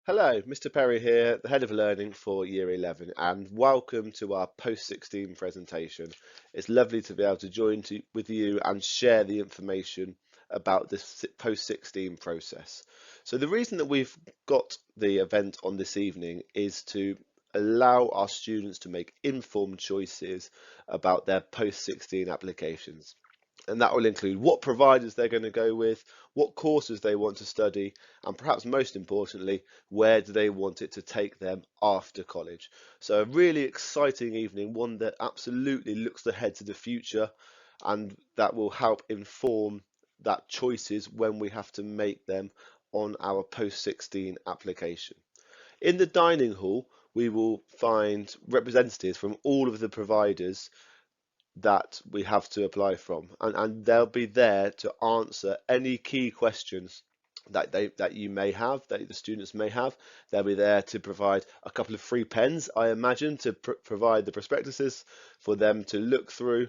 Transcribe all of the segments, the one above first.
Hello, Mr. Perry here, the Head of Learning for Year 11, and welcome to our Post-16 presentation. It's lovely to be able to join with you and share the information about this Post-16 process. So the reason that we've got the event on this evening is to allow our students to make informed choices about their Post-16 applications. And that will include what providers they're going to go with, what courses they want to study, and perhaps most importantly, where do they want it to take them after college. So a really exciting evening, one that absolutely looks ahead to the future, and that will help inform that choices when we have to make them on our post-16 application. In the dining hall, we will find representatives from all of the providers that we have to apply from, and they'll be there to answer any key questions that you may have, that the students may have. They'll be there to provide a couple of free pens, I imagine, to provide the prospectuses for them to look through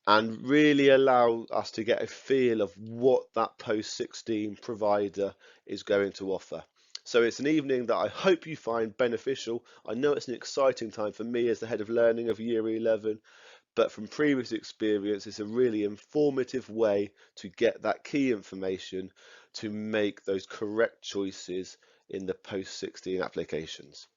and really allow us to get a feel of what that post-16 provider is going to offer. So it's an evening that I hope you find beneficial. I know it's an exciting time for me as the head of learning of Year 11, but from previous experience, it's a really informative way to get that key information to make those correct choices in the post-16 applications.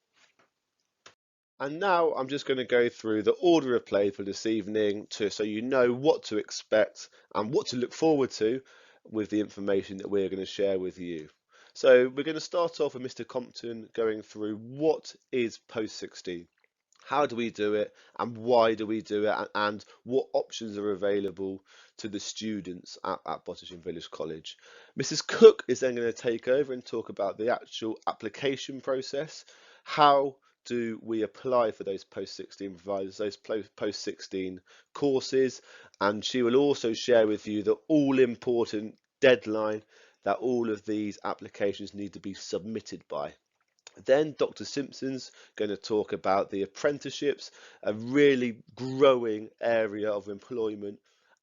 And now I'm just going to go through the order of play for this evening so you know what to expect and what to look forward to with the information that we're going to share with you. So we're going to start off with Mr. Compton going through what is post-16. How do we do it, and why do we do it, and what options are available to the students at Bottisham Village College. Mrs. Cook is then going to take over and talk about the actual application process. How do we apply for those post-16 providers, those post-16 courses, and she will also share with you the all-important deadline that all of these applications need to be submitted by. Then Dr. Simpson's going to talk about the apprenticeships, a really growing area of employment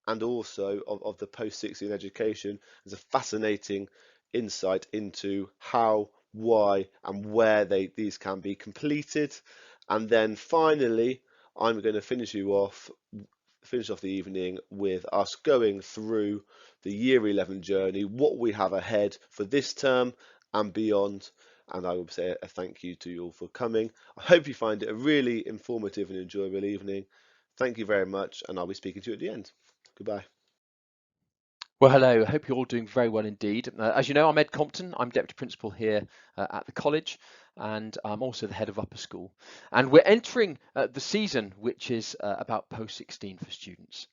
and also of the post-16 education. There's a fascinating insight into how, why and where these can be completed. And then finally, I'm going to finish off the evening with us going through the Year 11 journey, what we have ahead for this term and beyond. And I will say a thank you to you all for coming. I hope you find it a really informative and enjoyable evening. Thank you very much, and I'll be speaking to you at the end. Goodbye. Well, hello. I hope you're all doing very well indeed. As you know, I'm Ed Compton. I'm Deputy Principal here at the college, and I'm also the Head of Upper School. And we're entering the season, which is about post-16 for students.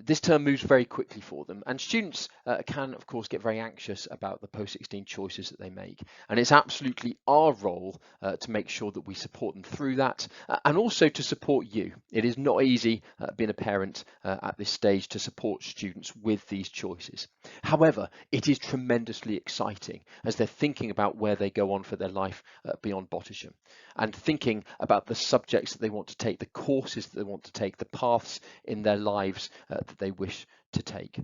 This term moves very quickly for them, and students can, of course, get very anxious about the post-16 choices that they make. And it's absolutely our role to make sure that we support them through that, and also to support you. It is not easy being a parent at this stage to support students with these choices. However, it is tremendously exciting as they're thinking about where they go on for their life beyond Bottisham, and thinking about the subjects that they want to take, the courses that they want to take, the paths in their lives that they wish to take.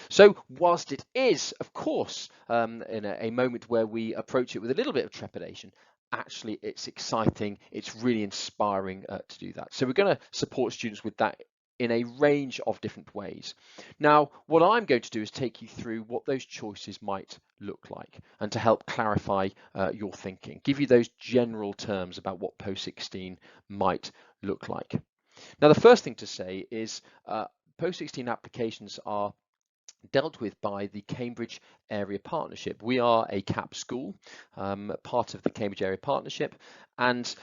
So whilst it is, of course, in a moment where we approach it with a little bit of trepidation, actually it's exciting, it's really inspiring to do that. So we're going to support students with that in a range of different ways. Now, what I'm going to do is take you through what those choices might look like and to help clarify your thinking, give you those general terms about what post-16 might look like. Now, the first thing to say is post-16 applications are dealt with by the Cambridge Area Partnership. We are a CAP school, part of the Cambridge Area Partnership, and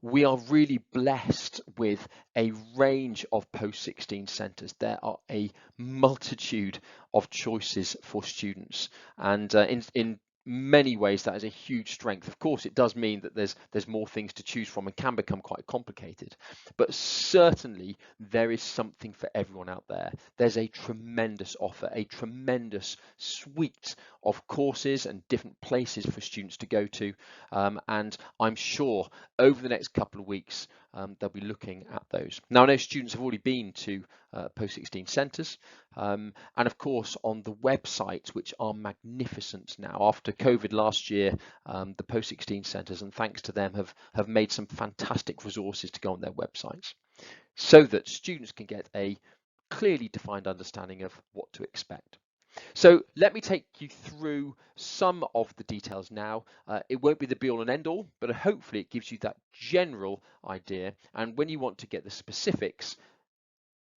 we are really blessed with a range of post-16 centres. There are a multitude of choices for students, and in many ways that is a huge strength. Of course, it does mean that there's more things to choose from and can become quite complicated, but certainly there is something for everyone out there. There's a tremendous offer, a tremendous suite of courses and different places for students to go to, and I'm sure over the next couple of weeks they'll be looking at those. Now, I know students have already been to post-16 centres, and of course on the websites, which are magnificent now. After COVID last year, the post-16 centres, and thanks to them, have made some fantastic resources to go on their websites, so that students can get a clearly defined understanding of what to expect. So let me take you through some of the details now. It won't be the be all and end all, but hopefully it gives you that general idea. And when you want to get the specifics,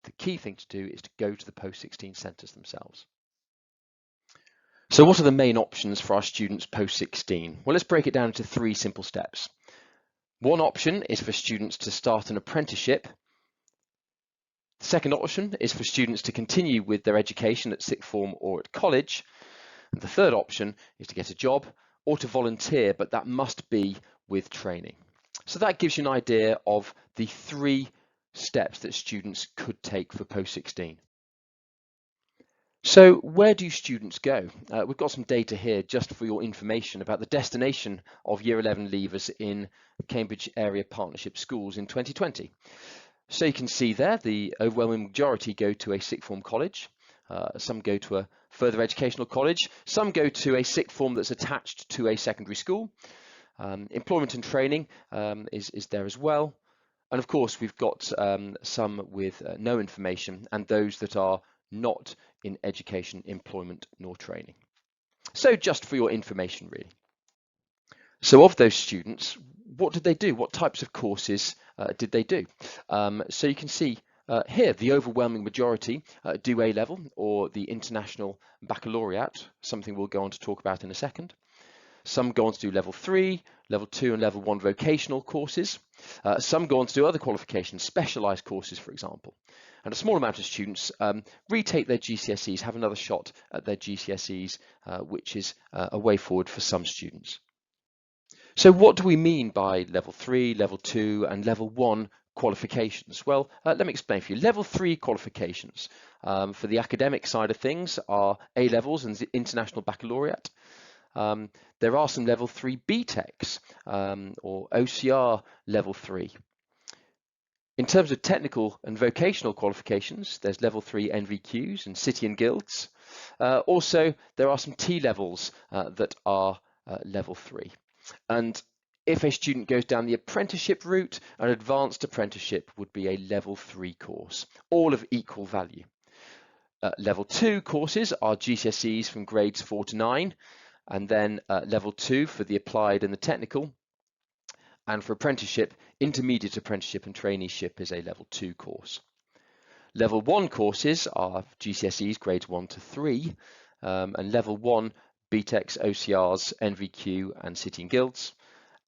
the key thing to do is to go to the post-16 centres themselves. So what are the main options for our students post-16? Well, let's break it down into 3 simple steps. One option is for students to start an apprenticeship. The second option is for students to continue with their education at sixth form or at college. And the third option is to get a job or to volunteer, but that must be with training. So that gives you an idea of the 3 steps that students could take for post-16. So where do students go? We've got some data here just for your information about the destination of Year 11 leavers in Cambridge area partnership schools in 2020. So you can see there the overwhelming majority go to a sixth form college, some go to a further educational college, some go to a sixth form that's attached to a secondary school. Employment and training is there as well. And of course we've got some with no information and those that are not in education, employment nor training. So just for your information really. So of those students, what did they do? What types of courses did they do? So you can see here the overwhelming majority do A-level or the International Baccalaureate, something we'll go on to talk about in a second. Some go on to do level 3, level 2 and level 1 vocational courses. Some go on to do other qualifications, specialised courses for example. And a small amount of students retake their GCSEs, have another shot at their GCSEs, which is a way forward for some students. So what do we mean by level 3, level 2 and level 1 qualifications? Well, let me explain for you. Level 3 qualifications for the academic side of things are A-levels and the International Baccalaureate. There are some level 3 BTECs or OCR level 3. In terms of technical and vocational qualifications, there's level 3 NVQs and City and Guilds. Also, there are some T-levels that are level 3. And if a student goes down the apprenticeship route, an advanced apprenticeship would be a level 3 course, all of equal value. Level 2 courses are GCSEs from grades 4 to 9, and then level 2 for the applied and the technical. And for apprenticeship, intermediate apprenticeship and traineeship is a level 2 course. Level 1 courses are GCSEs grades 1 to 3, and level 1 BTECs, OCRs, NVQ and City and Guilds,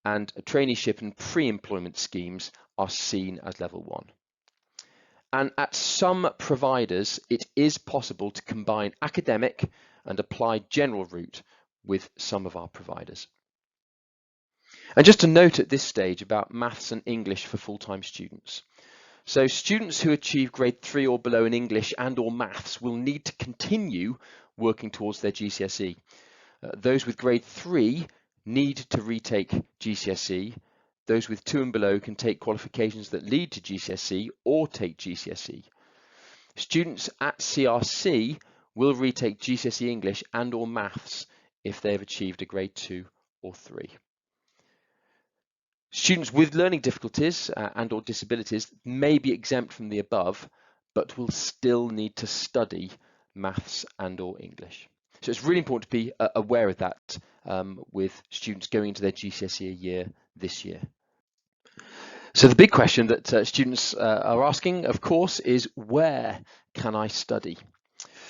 and traineeship and pre-employment schemes are seen as level 1. And at some providers, it is possible to combine academic and applied general route with some of our providers. And just a note at this stage about maths and English for full-time students. So students who achieve grade 3 or below in English and or maths will need to continue working towards their GCSE. Those with grade 3 need to retake GCSE. Those with 2 and below can take qualifications that lead to GCSE or take GCSE. Students at CRC will retake GCSE English and or maths if they have achieved a grade 2 or 3. Students with learning difficulties and or disabilities may be exempt from the above, but will still need to study maths and or English. So it's really important to be aware of that with students going into their GCSE year this year. So the big question that students are asking, of course, is where can I study?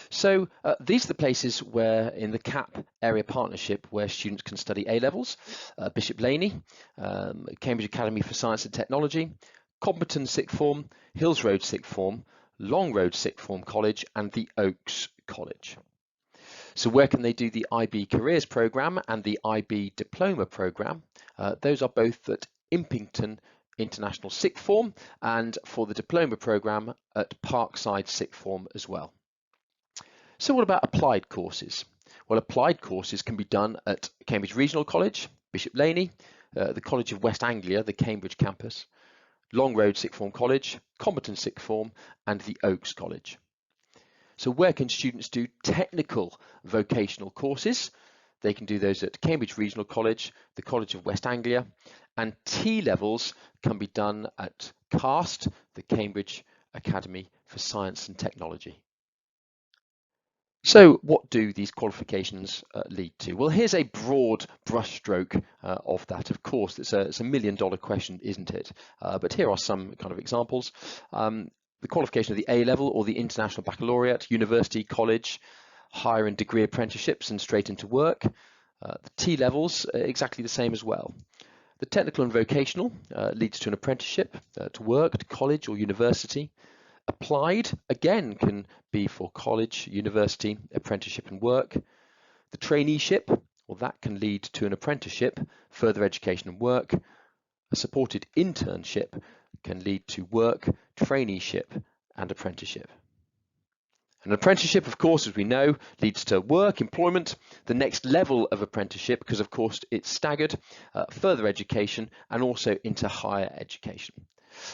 So these are the places where in the CAP area partnership where students can study A-levels, Bishop Laney, Cambridge Academy for Science and Technology, Compton Sixth Form, Hills Road Sixth Form, Long Road Sixth Form College and the Oaks College. So where can they do the IB Careers Programme and the IB Diploma Programme? Those are both at Impington International Sixth Form and for the Diploma Programme at Parkside Sixth Form as well. So what about applied courses? Well, applied courses can be done at Cambridge Regional College, Bishop Laney, the College of West Anglia, the Cambridge campus, Long Road Sixth Form College, Comberton Sixth Form, and the Oaks College. So where can students do technical vocational courses? They can do those at Cambridge Regional College, the College of West Anglia, and T-levels can be done at CAST, the Cambridge Academy for Science and Technology. So what do these qualifications lead to? Well, here's a broad brushstroke of that. Of course, it's a $1 million question, isn't it? But here are some kind of examples. The qualification of the A-level or the International Baccalaureate, university, college, higher and degree apprenticeships and straight into work. The T-levels, exactly the same as well. The technical and vocational leads to an apprenticeship, to work, to college or university. Applied, again, can be for college, university, apprenticeship and work. The traineeship, well, that can lead to an apprenticeship, further education and work. A supported internship can lead to work, traineeship and apprenticeship. An apprenticeship, of course, as we know, leads to work, employment, the next level of apprenticeship, because of course it's staggered, further education and also into higher education.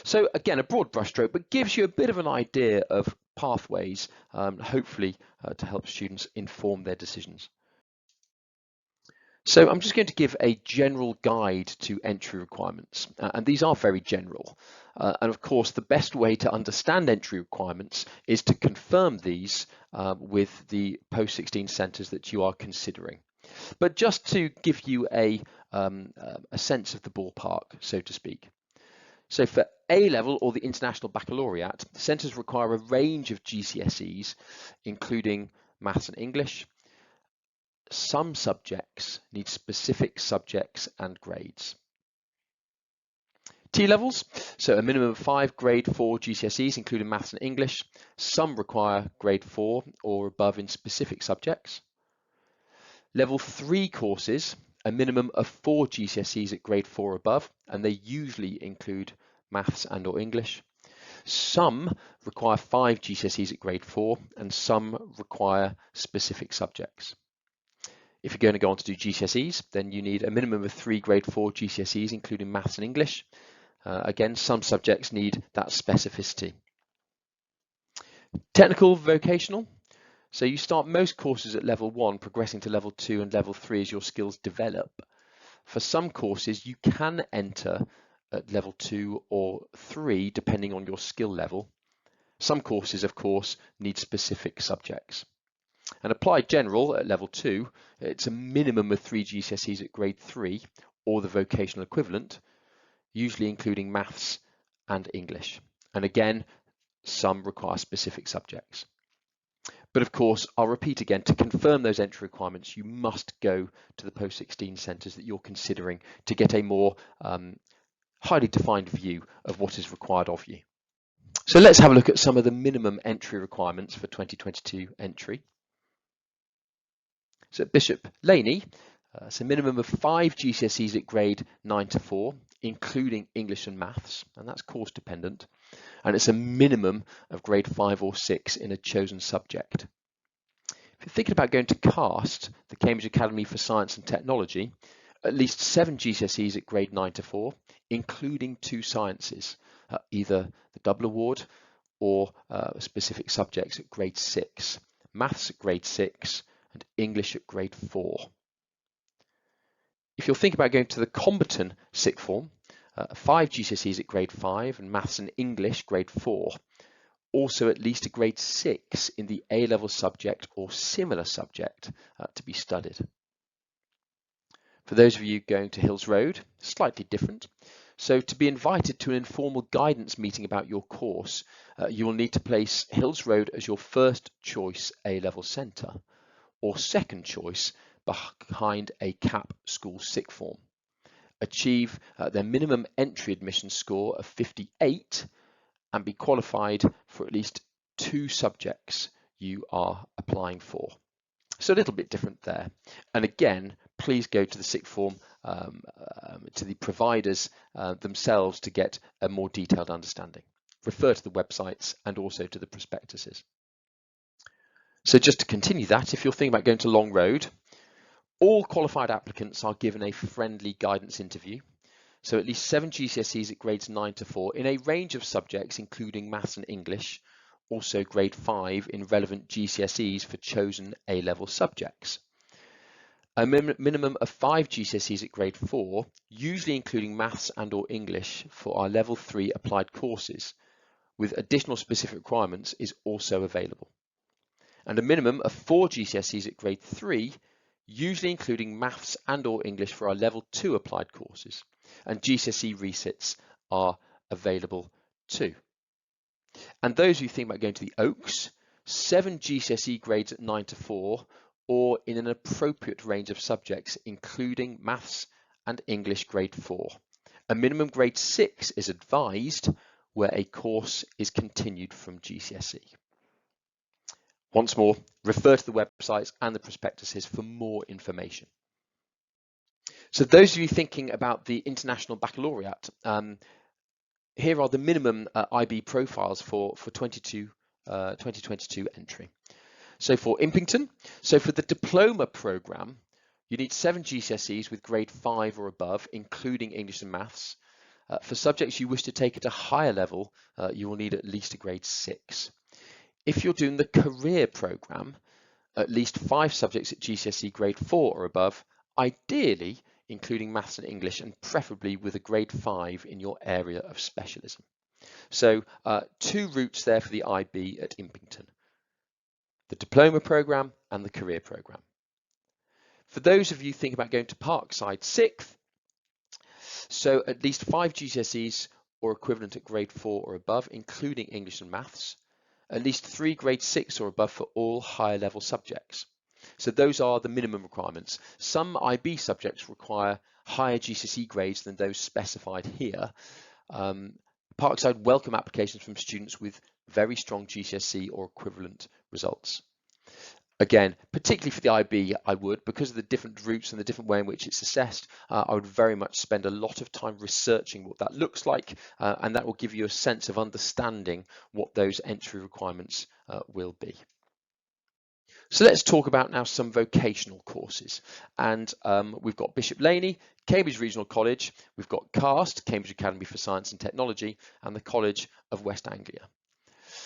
So again, a broad brushstroke, but gives you a bit of an idea of pathways, hopefully to help students inform their decisions. So I'm just going to give a general guide to entry requirements, and these are very general. And of course, the best way to understand entry requirements is to confirm these with the post-16 centres that you are considering. But just to give you a sense of the ballpark, so to speak. So for A-level or the International Baccalaureate, centres require a range of GCSEs, including maths and English. Some subjects need specific subjects and grades. T-levels, so a minimum of 5 grade 4 GCSEs, including maths and English. Some require grade 4 or above in specific subjects. Level 3 courses, a minimum of 4 GCSEs at grade 4 or above, and they usually include maths and or English. Some require 5 GCSEs at grade 4 and some require specific subjects. If you're going to go on to do GCSEs, then you need a minimum of 3 grade 4 GCSEs, including maths and English. Again, some subjects need that specificity. Technical vocational. So you start most courses at level 1, progressing to level 2 and level 3 as your skills develop. For some courses, you can enter at level 2 or 3, depending on your skill level. Some courses, of course, need specific subjects. And applied general at level 2, it's a minimum of 3 GCSEs at grade 3 or the vocational equivalent, usually including maths and English. And again, some require specific subjects. But of course, I'll repeat again, to confirm those entry requirements, you must go to the post-16 centres that you're considering to get a more highly defined view of what is required of you. So let's have a look at some of the minimum entry requirements for 2022 entry. So at Bishop Laney, it's a minimum of 5 GCSEs at grade 9 to 4, including English and maths, and that's course dependent. And it's a minimum of grade 5 or 6 in a chosen subject. If you're thinking about going to CAST, the Cambridge Academy for Science and Technology, at least 7 GCSEs at grade 9 to 4, including 2 sciences, either the double award or specific subjects at grade 6, maths at grade 6 and English at grade 4. If you're thinking about going to the Comberton sixth form, 5 GCSEs at grade 5 and maths and English grade 4. Also at least a grade 6 in the A-level subject or similar subject to be studied. For those of you going to Hills Road, slightly different. So to be invited to an informal guidance meeting about your course, you will need to place Hills Road as your first choice A-level centre or second choice behind a CAP school sixth form. Achieve their minimum entry admission score of 58 and be qualified for at least 2 subjects you are applying for. So a little bit different there. And again, please go to the sixth form, to the providers themselves to get a more detailed understanding. Refer to the websites and also to the prospectuses. So just to continue that, if you're thinking about going to Long Road, all qualified applicants are given a friendly guidance interview. So at least 7 GCSEs at grades 9 to 4 in a range of subjects, including maths and English, also grade 5 in relevant GCSEs for chosen A-level subjects. A minimum of 5 GCSEs at grade 4, usually including maths and or English for our level 3 applied courses, with additional specific requirements is also available. And a minimum of 4 GCSEs at grade 3, usually including maths and or English for our level 2 applied courses. And GCSE resits are available too. And those who think about going to the Oaks, 7 GCSE grades at 9 to 4, or in an appropriate range of subjects, including maths and English grade 4. A minimum grade 6 is advised where a course is continued from GCSE. Once more, refer to the websites and the prospectuses for more information. So those of you thinking about the International Baccalaureate, here are the minimum IB profiles for 2022 entry. So for Impington, so for the diploma programme, you need 7 GCSEs with grade 5 or above, including English and maths. For subjects you wish to take at a higher level, you will need at least a grade 6. If you're doing the career programme, at least 5 subjects at GCSE grade 4 or above, ideally including maths and English, and preferably with a grade 5 in your area of specialism. So 2 routes there for the IB at Impington: the diploma programme and the career programme. For those of you thinking about going to Parkside 6th, so at least 5 GCSEs or equivalent at grade 4 or above, including English and maths, at least 3 grade 6 or above for all higher level subjects. So those are the minimum requirements. Some IB subjects require higher GCSE grades than those specified here. Parkside welcome applications from students with very strong GCSE or equivalent results. Again, particularly for the IB, I would, because of the different routes and the different way in which it's assessed, I would very much spend a lot of time researching what that looks like, and that will give you a sense of understanding what those entry requirements will be. So let's talk about now some vocational courses. And we've got Bishop Laney, Cambridge Regional College, we've got CAST, Cambridge Academy for Science and Technology, and the College of West Anglia.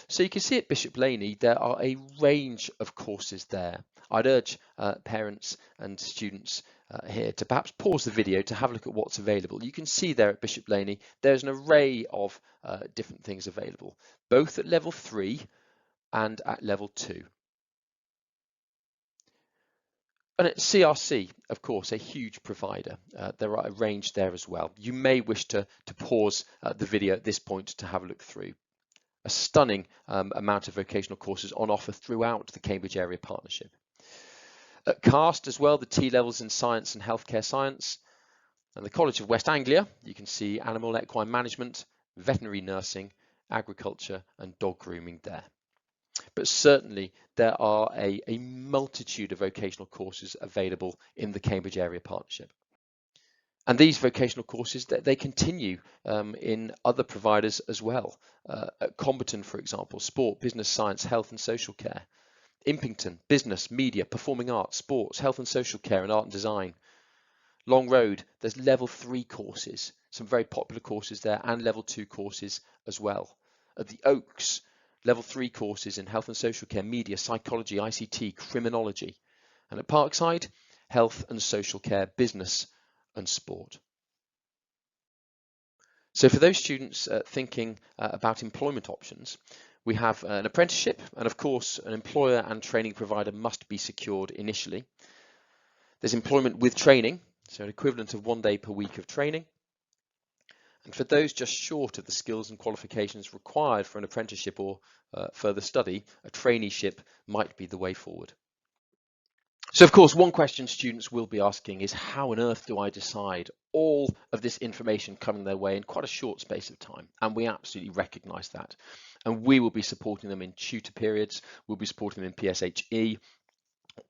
So you can see at Bishop Laney, there are a range of courses there. I'd urge parents and students here to perhaps pause the video to have a look at what's available. You can see there at Bishop Laney, there's an array of different things available, both at level 3 and at level 2. And at CRC, of course, a huge provider. There are a range there as well. You may wish to pause the video at this point to have a look through. A stunning amount of vocational courses on offer throughout the Cambridge Area Partnership. At CAST as well, the T-levels in Science and Healthcare Science. And the College of West Anglia, you can see Animal Equine Management, Veterinary Nursing, Agriculture and Dog Grooming there. But certainly there are a multitude of vocational courses available in the Cambridge Area Partnership. And these vocational courses, they continue in other providers as well. At Comberton, for example, sport, business, science, health and social care. Impington, business, media, performing arts, sports, health and social care and art and design. Long Road, there's level 3 courses, some very popular courses there, and level 2 courses as well. At the Oaks, level 3 courses in health and social care, media, psychology, ICT, criminology. And at Parkside, health and social care, business and sport. So for those students thinking about employment options, we have an apprenticeship, and of course an employer and training provider must be secured initially. There's employment with training, so an equivalent of 1 day per week of training. And for those just short of the skills and qualifications required for an apprenticeship or further study, a traineeship might be the way forward. So of course, one question students will be asking is, how on earth do I decide all of this information coming their way in quite a short space of time? And we absolutely recognise that. And we will be supporting them in tutor periods, we'll be supporting them in PSHE.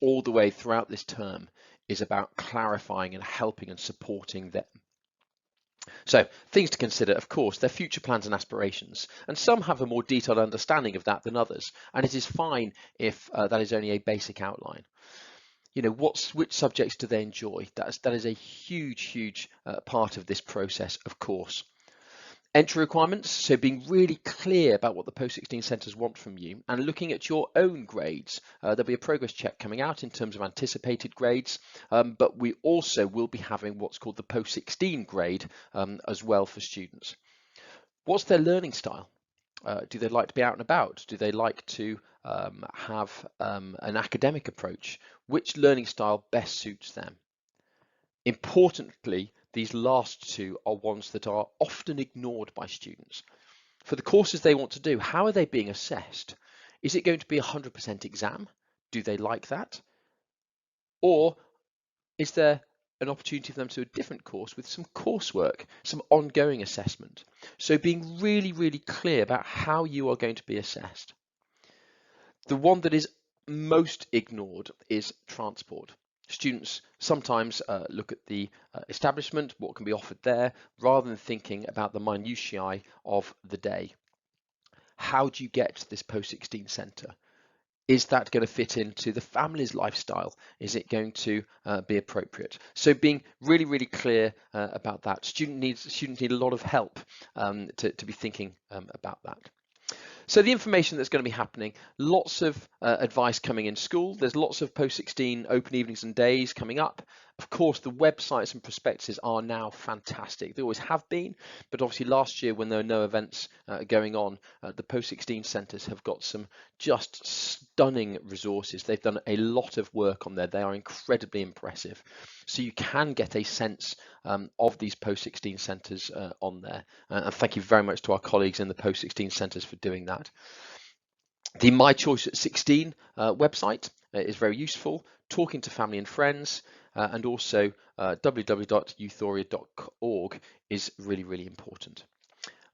All the way throughout this term is about clarifying and helping and supporting them. So things to consider, of course, their future plans and aspirations, and some have a more detailed understanding of that than others, and it is fine if that is only a basic outline. which subjects do they enjoy? That is a huge part of this process, of course. Entry requirements, so being really clear about what the post-16 centres want from you and looking at your own grades. There'll be a progress check coming out in terms of anticipated grades, but we also will be having what's called the post-16 grade as well for students. What's their learning style? Do they like to be out and about? Do they like to have an academic approach? Which learning style best suits them? Importantly, these last two are ones that are often ignored by students. For the courses they want to do, how are they being assessed? Is it going to be 100% exam? Do they like that? Or is there an opportunity for them to do a different course with some coursework, some ongoing assessment? So being really clear about how you are going to be assessed. The one that is most ignored is transport. Students sometimes look at the establishment, what can be offered there, rather than thinking about the minutiae of the day. How do you get to this post-16 centre? Is that going to fit into the family's lifestyle? Is it going to be appropriate? So being really clear about that. Students need a lot of help to be thinking about that. So the information that's going to be happening, lots of advice coming in school. There's lots of post-16 open evenings and days coming up. Of course, the websites and prospectuses are now fantastic. They always have been, but obviously last year when there were no events going on, the post-16 centres have got some just stunning resources. They've done a lot of work on there. They are incredibly impressive. So you can get a sense of these post-16 centres on there. And thank you very much to our colleagues in the post-16 centres for doing that. The My Choice at 16 website is very useful, talking to family and friends, and also www.euthoria.org is really important.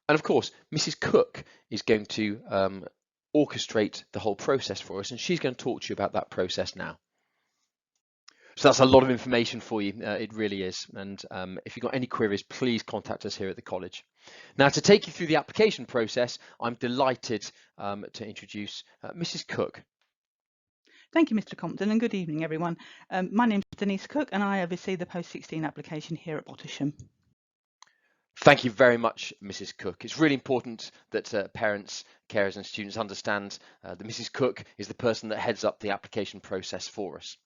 And of course, Mrs. Cook is going to orchestrate the whole process for us, and she's going to talk to you about that process now. So that's a lot of information for you, it really is. And if you've got any queries, please contact us here at the college. Now, to take you through the application process, I'm delighted to introduce Mrs. Cook. Thank you, Mr. Compton, and good evening, everyone. My name is Denise Cook, and I oversee the post-16 application here at Bottisham. Thank you very much, Mrs. Cook. It's really important that parents, carers and students understand that Mrs. Cook is the person that heads up the application process for us.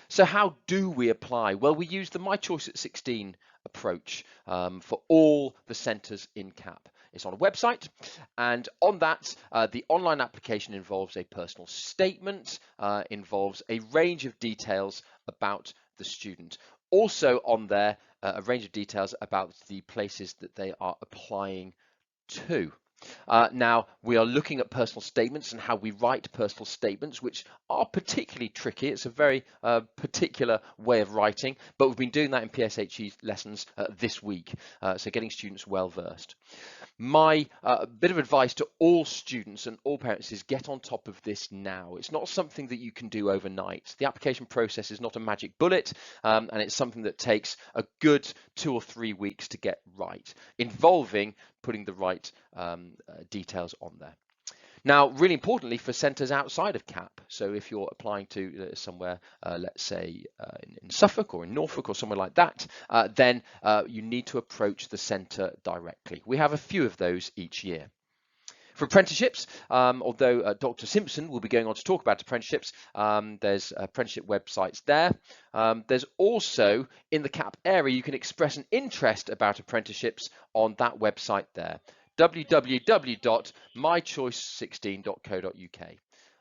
So how do we apply? Well, we use the My Choice at 16 approach for all the centres in CAP. It's on a website, and on that, the online application involves a personal statement, involves a range of details about the student. Also on there, a range of details about the places that they are applying to. Now, we are looking at personal statements and how we write personal statements, which are particularly tricky. It's a very particular way of writing, but we've been doing that in PSHE lessons this week, so getting students well versed. My bit of advice to all students and all parents is get on top of this now. It's not something that you can do overnight. The application process is not a magic bullet, and it's something that takes a good 2 or 3 weeks to get right, involving putting the right details on there. Now, really importantly for centres outside of CAP, so if you're applying to somewhere, let's say in Suffolk or in Norfolk or somewhere like that, then you need to approach the centre directly. We have a few of those each year. For apprenticeships, although Dr. Simpson will be going on to talk about apprenticeships, there's apprenticeship websites there. There's also, in the CAP area, you can express an interest about apprenticeships on that website there, www.mychoice16.co.uk.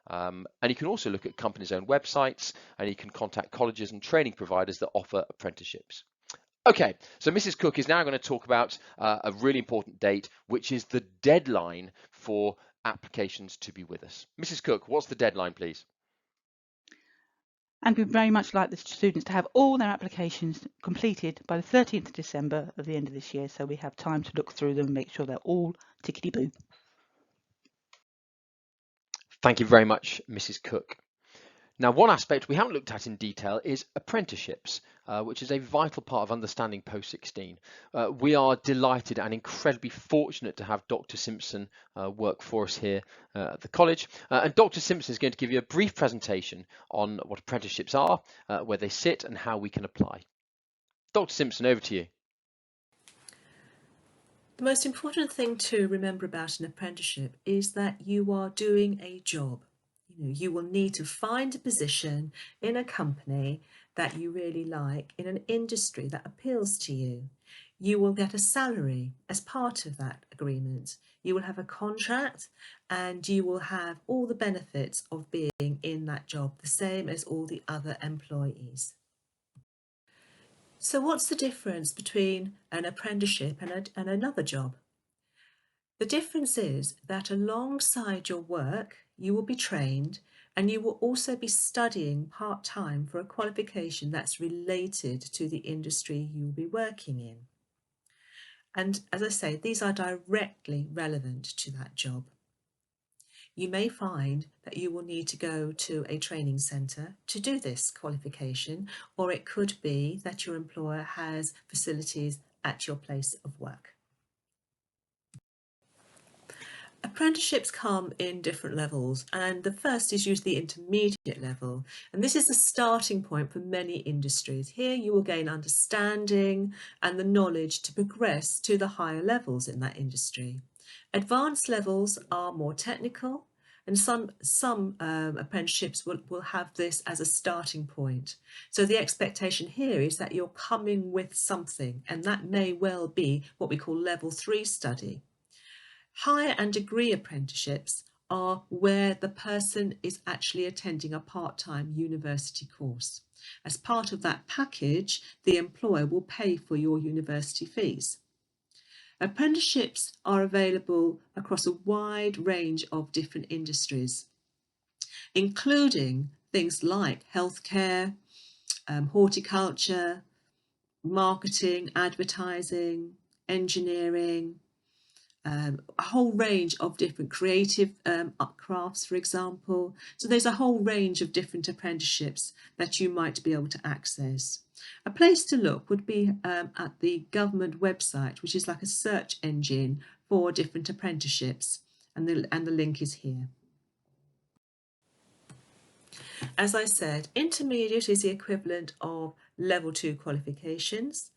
And you can also look at companies' own websites, and you can contact colleges and training providers that offer apprenticeships. Okay, so Mrs. Cook is now going to talk about a really important date, which is the deadline for applications to be with us. Mrs. Cook, what's the deadline, please? And we'd very much like the students to have all their applications completed by the 13th of December of the end of this year, so we have time to look through them and make sure they're all tickety-boo. Thank you very much, Mrs. Cook. Now, one aspect we haven't looked at in detail is apprenticeships, which is a vital part of understanding post-16. We are delighted and incredibly fortunate to have Dr. Simpson work for us here at the college. And Dr. Simpson is going to give you a brief presentation on what apprenticeships are, where they sit and how we can apply. Dr. Simpson, over to you. The most important thing to remember about an apprenticeship is that you are doing a job. You will need to find a position in a company that you really like, in an industry that appeals to you. You will get a salary as part of that agreement. You will have a contract and you will have all the benefits of being in that job, the same as all the other employees. So what's the difference between an apprenticeship and another job? The difference is that alongside your work, you will be trained and you will also be studying part-time for a qualification that's related to the industry you will be working in. And as I say, these are directly relevant to that job. You may find that you will need to go to a training centre to do this qualification, or it could be that your employer has facilities at your place of work. Apprenticeships come in different levels, and the first is usually the intermediate level, and this is the starting point for many industries. Here you will gain understanding and the knowledge to progress to the higher levels in that industry. Advanced levels are more technical, and some apprenticeships will have this as a starting point. So the expectation here is that you're coming with something, and that may well be what we call level 3 study. Higher and degree apprenticeships are where the person is actually attending a part-time university course. As part of that package, the employer will pay for your university fees. Apprenticeships are available across a wide range of different industries, including things like healthcare, horticulture, marketing, advertising, engineering, a whole range of different creative crafts, for example. So there's a whole range of different apprenticeships that you might be able to access. A place to look would be at the government website, which is like a search engine for different apprenticeships, and the link is here. As I said, intermediate is the equivalent of level 2 qualifications.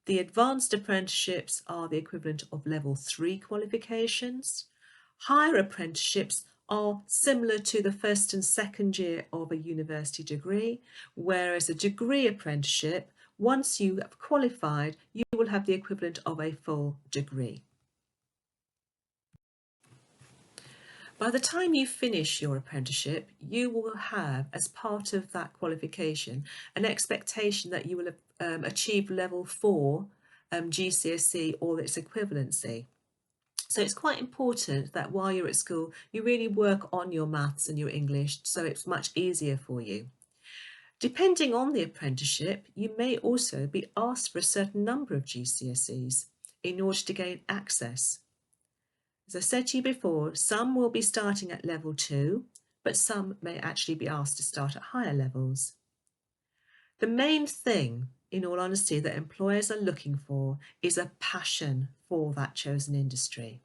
The advanced apprenticeships are the equivalent of level 3 qualifications. Higher apprenticeships are similar to the first and second year of a university degree, whereas a degree apprenticeship, once you have qualified, you will have the equivalent of a full degree. By the time you finish your apprenticeship, you will have, as part of that qualification, an expectation that you will have achieved level 4 GCSE or its equivalency. So it's quite important that while you're at school, you really work on your maths and your English, so it's much easier for you. Depending on the apprenticeship, you may also be asked for a certain number of GCSEs in order to gain access. As I said to you before, some will be starting at level 2, but some may actually be asked to start at higher levels. The main thing, in all honesty, that employers are looking for is a passion for that chosen industry.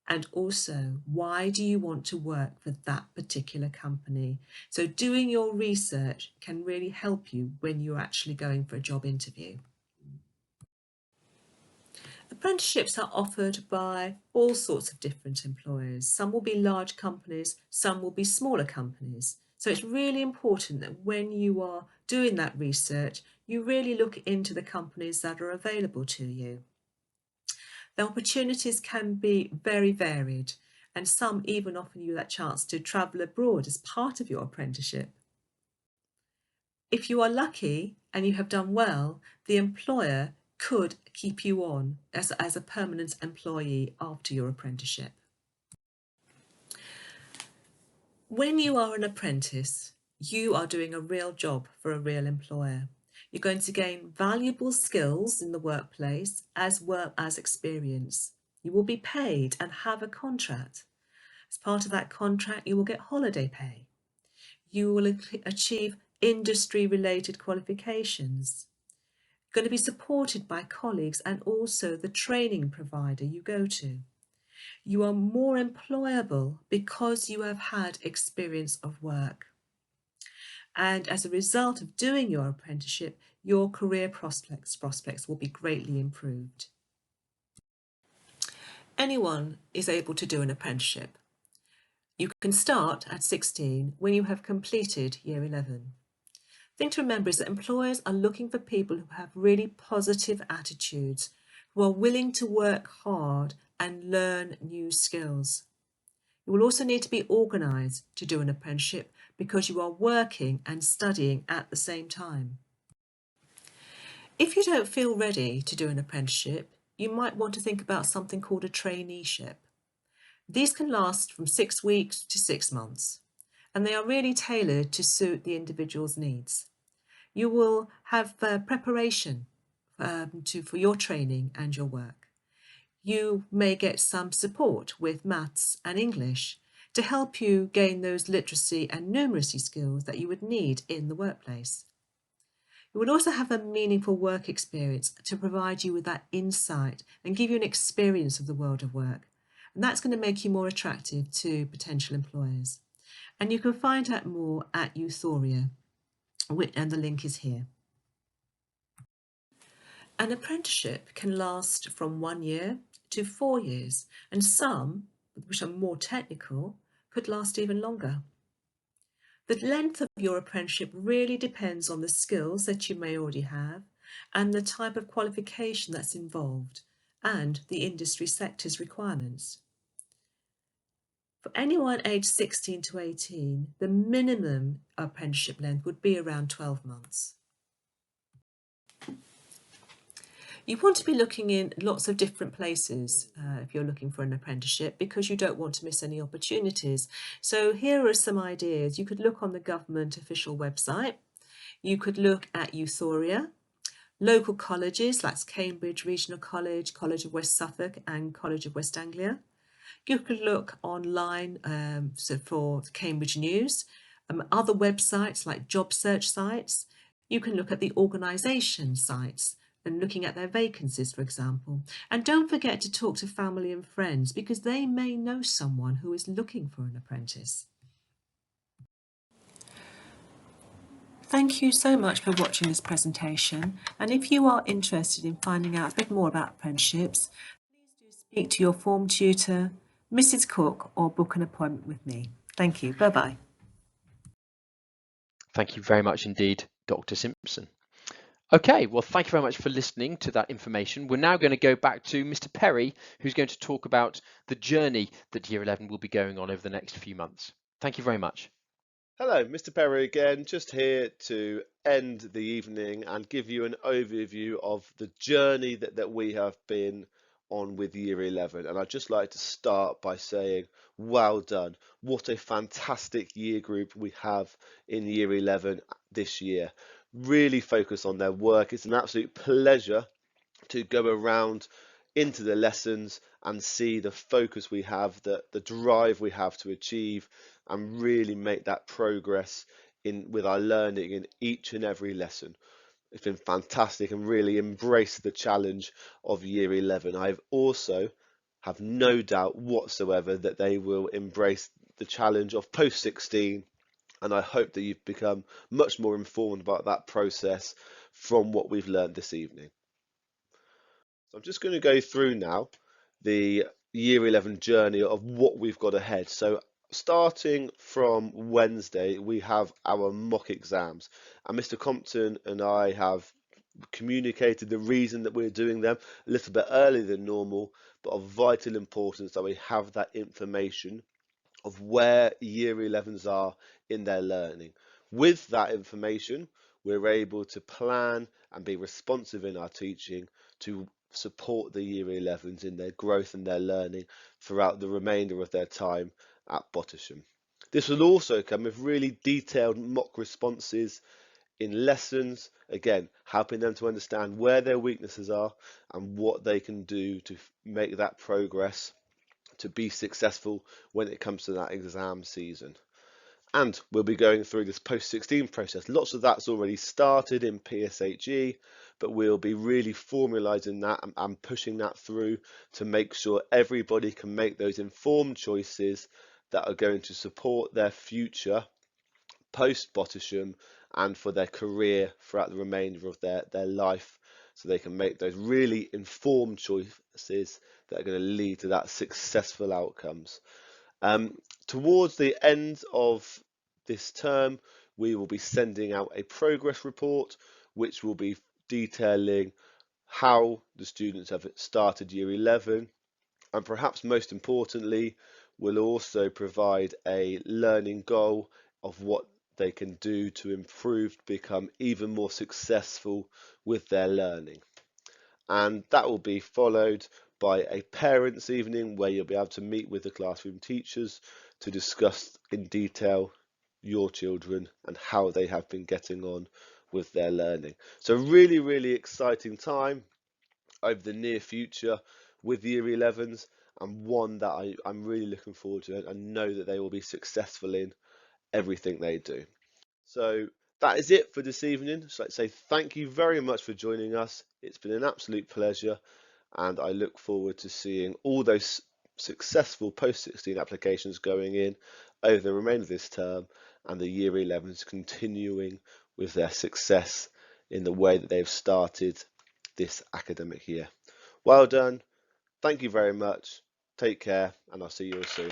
And also, why do you want to work for that particular company? So doing your research can really help you when you're actually going for a job interview. Apprenticeships are offered by all sorts of different employers. Some will be large companies, some will be smaller companies. So it's really important that when you are doing that research, you really look into the companies that are available to you. The opportunities can be very varied, and some even offer you that chance to travel abroad as part of your apprenticeship. If you are lucky and you have done well, the employer could keep you on as a permanent employee after your apprenticeship. When you are an apprentice, you are doing a real job for a real employer. You're going to gain valuable skills in the workplace as well as experience. You will be paid and have a contract. As part of that contract, you will get holiday pay. You will achieve industry-related qualifications. Going to be supported by colleagues and also the training provider you go to. You are more employable because you have had experience of work. And as a result of doing your apprenticeship, your career prospects will be greatly improved. Anyone is able to do an apprenticeship. You can start at 16 when you have completed year 11. The thing to remember is that employers are looking for people who have really positive attitudes, who are willing to work hard and learn new skills. You will also need to be organised to do an apprenticeship because you are working and studying at the same time. If you don't feel ready to do an apprenticeship, you might want to think about something called a traineeship. These can last from 6 weeks to 6 months, and they are really tailored to suit the individual's needs. You will have preparation for your training and your work. You may get some support with maths and English to help you gain those literacy and numeracy skills that you would need in the workplace. You would also have a meaningful work experience to provide you with that insight and give you an experience of the world of work. And that's going to make you more attractive to potential employers. And you can find out more at Euthoria, and the link is here. An apprenticeship can last from 1 year to 4 years, and some, which are more technical, could last even longer. The length of your apprenticeship really depends on the skills that you may already have and the type of qualification that's involved and the industry sector's requirements. For anyone aged 16 to 18, the minimum apprenticeship length would be around 12 months. You want to be looking in lots of different places if you're looking for an apprenticeship because you don't want to miss any opportunities. So here are some ideas. You could look on the government official website. You could look at Euthoria, local colleges like Cambridge Regional College, College of West Suffolk and College of West Anglia. You could look online for Cambridge News, other websites like job search sites. You can look at the organisation sites and looking at their vacancies, for example. And don't forget to talk to family and friends because they may know someone who is looking for an apprentice. Thank you so much for watching this presentation. And if you are interested in finding out a bit more about apprenticeships, please do speak to your form tutor, Mrs. Cook, or book an appointment with me. Thank you. Bye-bye. Thank you very much indeed, Dr. Simpson. Okay, well, thank you very much for listening to that information. We're now going to go back to Mr. Perry, who's going to talk about the journey that Year 11 will be going on over the next few months. Thank you very much. Hello, Mr. Perry again, just here to end the evening and give you an overview of the journey that we have been on with Year 11. And I'd just like to start by saying, well done. What a fantastic year group we have in Year 11 this year. Really focus on their work. It's an absolute pleasure to go around into the lessons and see the focus we have, the drive we have to achieve and really make that progress with our learning in each and every lesson. It's been fantastic and really embraced the challenge of Year 11. I also have no doubt whatsoever that they will embrace the challenge of post 16, and I hope that you've become much more informed about that process from what we've learned this evening. So I'm just going to go through now the Year 11 journey of what we've got ahead. So starting from Wednesday, we have our mock exams, and Mr. Compton and I have communicated the reason that we're doing them a little bit earlier than normal, but of vital importance that we have that information of where Year 11s are in their learning. With that information, we're able to plan and be responsive in our teaching to support the Year 11s in their growth and their learning throughout the remainder of their time at Bottisham. This will also come with really detailed mock responses in lessons, again, helping them to understand where their weaknesses are and what they can do to make that progress to be successful when it comes to that exam season. And we'll be going through this post-16 process. Lots of that's already started in PSHE, but we'll be really formalising that and pushing that through to make sure everybody can make those informed choices that are going to support their future post-Bottisham and for their career throughout the remainder of their life, so they can make those really informed choices that are going to lead to that successful outcomes. Towards the end of this term, we will be sending out a progress report, which will be detailing how the students have started year 11, and perhaps most importantly, we'll also provide a learning goal of what they can do to improve, become even more successful with their learning. And that will be followed by a parents' evening where you'll be able to meet with the classroom teachers to discuss in detail your children and how they have been getting on with their learning. So really, really exciting time over the near future with the Year 11s, and one that I'm really looking forward to and know that they will be successful in everything they do. So that is it for this evening. So I'd say thank you very much for joining us. It's been an absolute pleasure, and I look forward to seeing all those successful post-16 applications going in over the remainder of this term, and the Year 11s continuing with their success in the way that they've started this academic year. Well done. Thank you very much. Take care, and I'll see you all soon.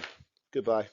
Goodbye.